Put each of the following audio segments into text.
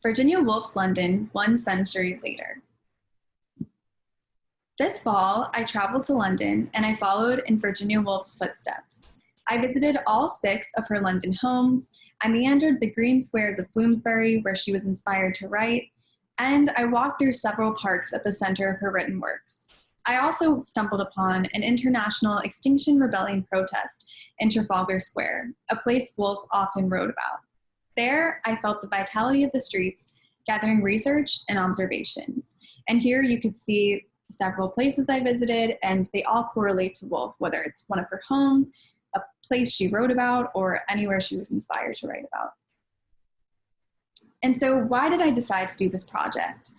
Virginia Woolf's London, 1 century later. This fall, I traveled to London and I followed in Virginia Woolf's footsteps. I visited all 6 of her London homes. I meandered the green squares of Bloomsbury, where she was inspired to write, and I walked through several parks at the center of her written works. I also stumbled upon an international Extinction Rebellion protest in Trafalgar Square, a place Woolf often wrote about. There, I felt the vitality of the streets, gathering research and observations. And here you could see several places I visited, and they all correlate to Woolf, whether it's one of her homes, a place she wrote about, or anywhere she was inspired to write about. And so why did I decide to do this project?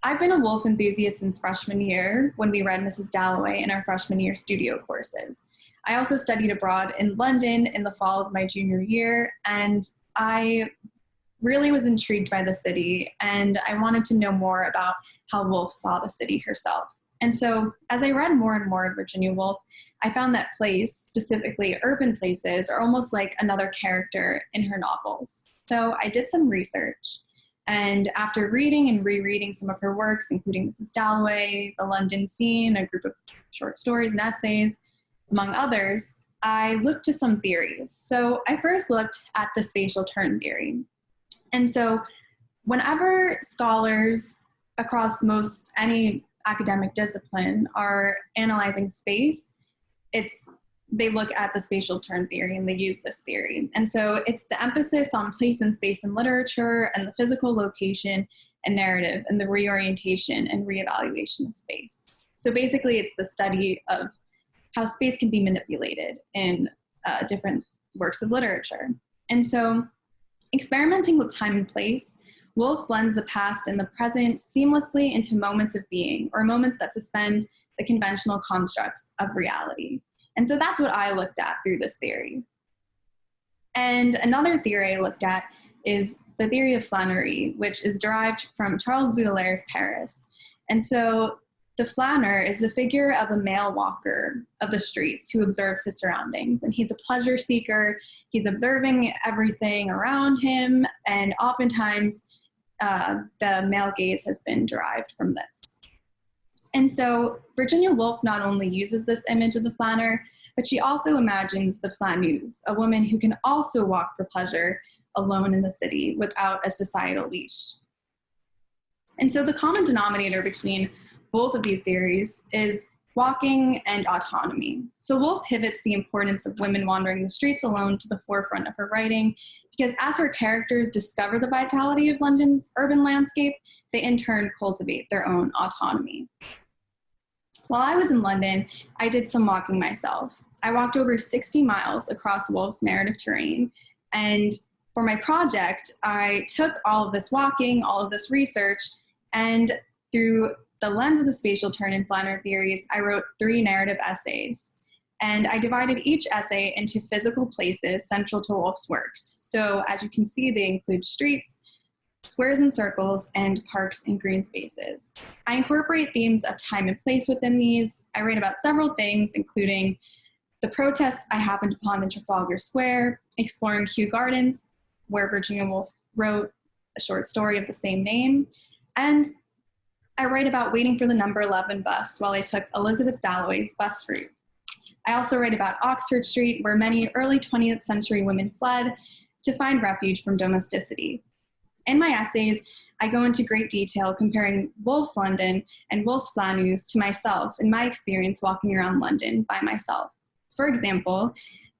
I've been a Woolf enthusiast since freshman year when we read Mrs. Dalloway in our freshman year studio courses. I also studied abroad in London in the fall of my junior year, and I really was intrigued by the city, and I wanted to know more about how Woolf saw the city herself. And so as I read more and more of Virginia Woolf, I found that place, specifically urban places, are almost like another character in her novels. So I did some research, and after reading and rereading some of her works, including Mrs. Dalloway, The London Scene, a group of short stories and essays, among others, I looked to some theories. So I first looked at the spatial turn theory. And so whenever scholars across most any academic discipline are analyzing space, they look at the spatial turn theory and they use this theory. And so it's the emphasis on place and space in literature and the physical location and narrative and the reorientation and reevaluation of space. So basically it's the study of how space can be manipulated in different works of literature. And so experimenting with time and place, Woolf blends the past and the present seamlessly into moments of being, or moments that suspend the conventional constructs of reality. And so that's what I looked at through this theory. And another theory I looked at is the theory of flânerie, which is derived from Charles Baudelaire's Paris. And so the flâner is the figure of a male walker of the streets who observes his surroundings. And he's a pleasure seeker. He's observing everything around him. And oftentimes the male gaze has been derived from this. And so Virginia Woolf not only uses this image of the flâner, but she also imagines the flâneuse, a woman who can also walk for pleasure alone in the city without a societal leash. And so the common denominator between both of these theories is walking and autonomy. So Woolf pivots the importance of women wandering the streets alone to the forefront of her writing, because as her characters discover the vitality of London's urban landscape, they in turn cultivate their own autonomy. While I was in London, I did some walking myself. I walked over 60 miles across Woolf's narrative terrain, and for my project, I took all of this walking, all of this research, and through the lens of the spatial turn and flâner theories, I wrote 3 narrative essays. And I divided each essay into physical places central to Woolf's works. So as you can see, they include streets, squares and circles, and parks and green spaces. I incorporate themes of time and place within these. I write about several things, including the protests I happened upon in Trafalgar Square, exploring Kew Gardens, where Virginia Woolf wrote a short story of the same name, and I write about waiting for the number 11 bus while I took Elizabeth Dalloway's bus route. I also write about Oxford Street, where many early 20th century women fled to find refuge from domesticity. In my essays, I go into great detail comparing Woolf's London and Woolf's flâneuse to myself and my experience walking around London by myself. For example,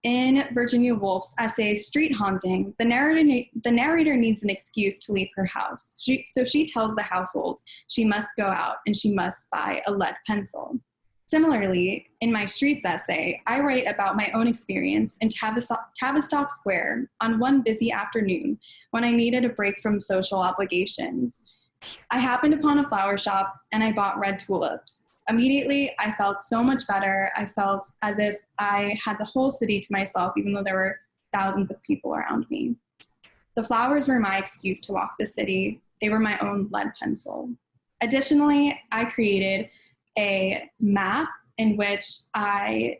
in Virginia Woolf's essay, Street Haunting, the narrator needs an excuse to leave her house. So she tells the household she must go out and she must buy a lead pencil. Similarly, in my Streets essay, I write about my own experience in Tavistock Square on one busy afternoon when I needed a break from social obligations. I happened upon a flower shop and I bought red tulips. Immediately, I felt so much better. I felt as if I had the whole city to myself, even though there were thousands of people around me. The flowers were my excuse to walk the city. They were my own lead pencil. Additionally, I created a map in which I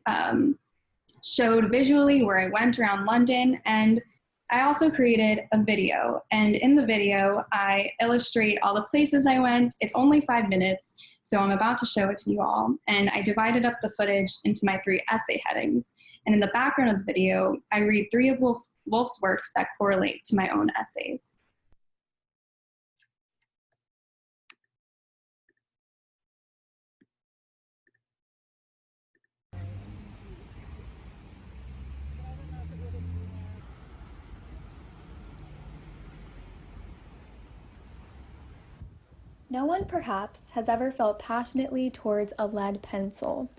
showed visually where I went around London, and I also created a video, and in the video, I illustrate all the places I went. It's only 5 minutes, so I'm about to show it to you all. And I divided up the footage into my 3 essay headings. And in the background of the video, I read 3 of Woolf's works that correlate to my own essays. No one, perhaps, has ever felt passionately towards a lead pencil,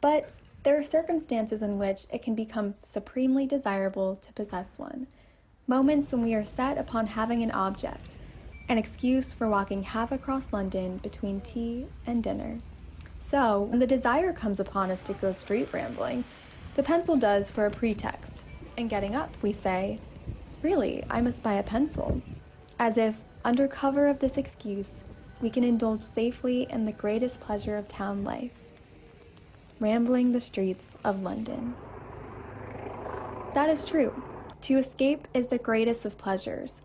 but there are circumstances in which it can become supremely desirable to possess one. Moments when we are set upon having an object, an excuse for walking half across London between tea and dinner. So, when the desire comes upon us to go street rambling, the pencil does for a pretext. And getting up, we say, "Really, I must buy a pencil." As if, under cover of this excuse, we can indulge safely in the greatest pleasure of town life, rambling the streets of London. That is true. To escape is the greatest of pleasures.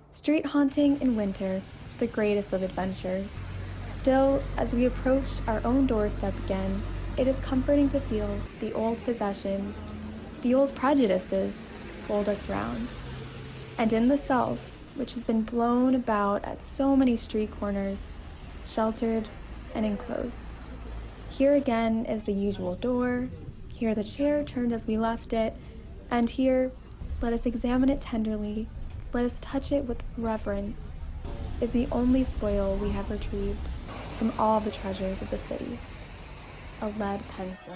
Street haunting in winter, the greatest of adventures. Still, as we approach our own doorstep again, it is comforting to feel the old possessions, the old prejudices fold us round. And in the self, which has been blown about at so many street corners, sheltered and enclosed. Here again is the usual door, here the chair turned as we left it, and here, let us examine it tenderly, let us touch it with reverence, is the only spoil we have retrieved from all the treasures of the city, a lead pencil.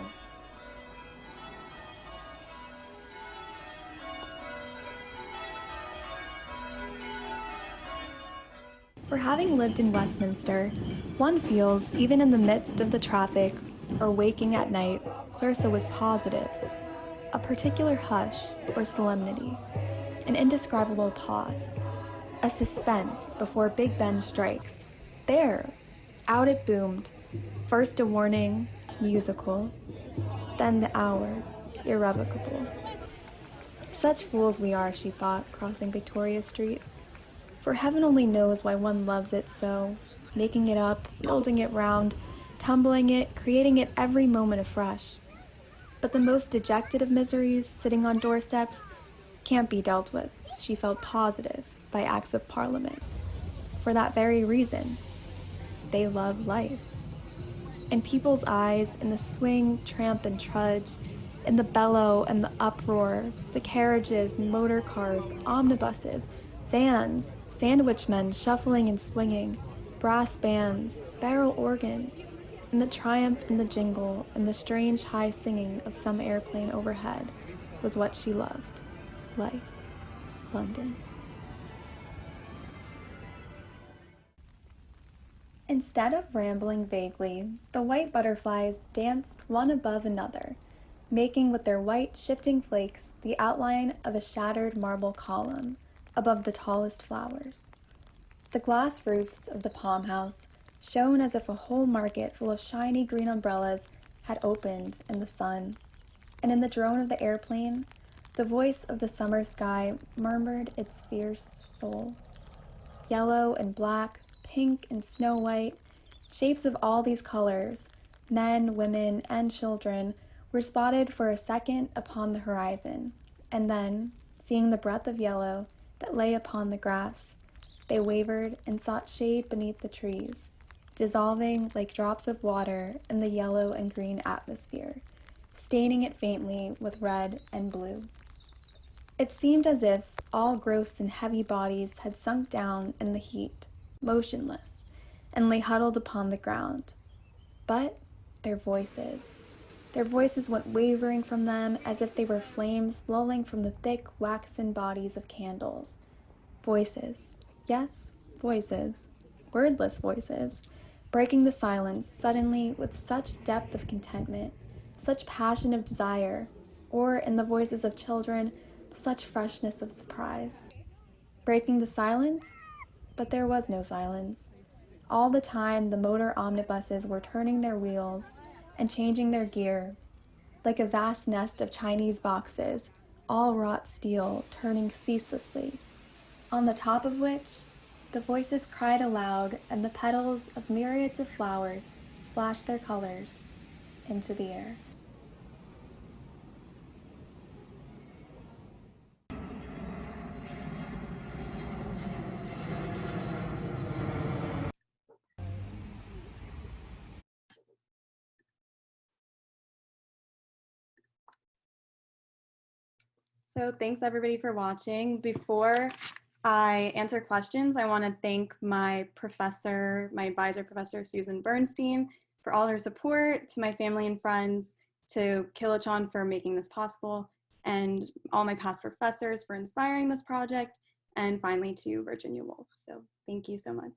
For having lived in Westminster, one feels, even in the midst of the traffic or waking at night, Clarissa was positive, a particular hush or solemnity, an indescribable pause, a suspense before Big Ben strikes. There, out it boomed, first a warning, musical, then the hour, irrevocable. Such fools we are, she thought, crossing Victoria Street. For heaven only knows why one loves it so, making it up, building it round, tumbling it, creating it every moment afresh. But the most dejected of miseries, sitting on doorsteps, can't be dealt with, she felt positive, by acts of parliament. For that very reason, they love life. In people's eyes, in the swing, tramp, and trudge, in the bellow and the uproar, the carriages, motor cars, omnibuses, vans, sandwich men shuffling and swinging, brass bands, barrel organs, and the triumph and the jingle and the strange high singing of some airplane overhead was what she loved. Life. London. Instead of rambling vaguely, the white butterflies danced one above another, making with their white shifting flakes the outline of a shattered marble column above the tallest flowers. The glass roofs of the Palm House shone as if a whole market full of shiny green umbrellas had opened in the sun, and in the drone of the airplane, the voice of the summer sky murmured its fierce soul. Yellow and black, pink and snow white, shapes of all these colors, men, women, and children, were spotted for a second upon the horizon, and then, seeing the breadth of yellow that lay upon the grass, they wavered and sought shade beneath the trees, dissolving like drops of water in the yellow and green atmosphere, staining it faintly with red and blue. It seemed as if all gross and heavy bodies had sunk down in the heat, motionless, and lay huddled upon the ground. But their voices went wavering from them as if they were flames lulling from the thick waxen bodies of candles. Voices, yes, voices, wordless voices, breaking the silence suddenly with such depth of contentment, such passion of desire, or, in the voices of children, such freshness of surprise. Breaking the silence? But there was no silence. All the time the motor omnibuses were turning their wheels and changing their gear, like a vast nest of Chinese boxes, all wrought steel turning ceaselessly, on the top of which the voices cried aloud and the petals of myriads of flowers flashed their colors into the air. So thanks everybody for watching. Before I answer questions, I want to thank my professor, my advisor, Professor Susan Bernstein, for all her support, to my family and friends, to Kilachand for making this possible, and all my past professors for inspiring this project, and finally to Virginia Woolf. So thank you so much.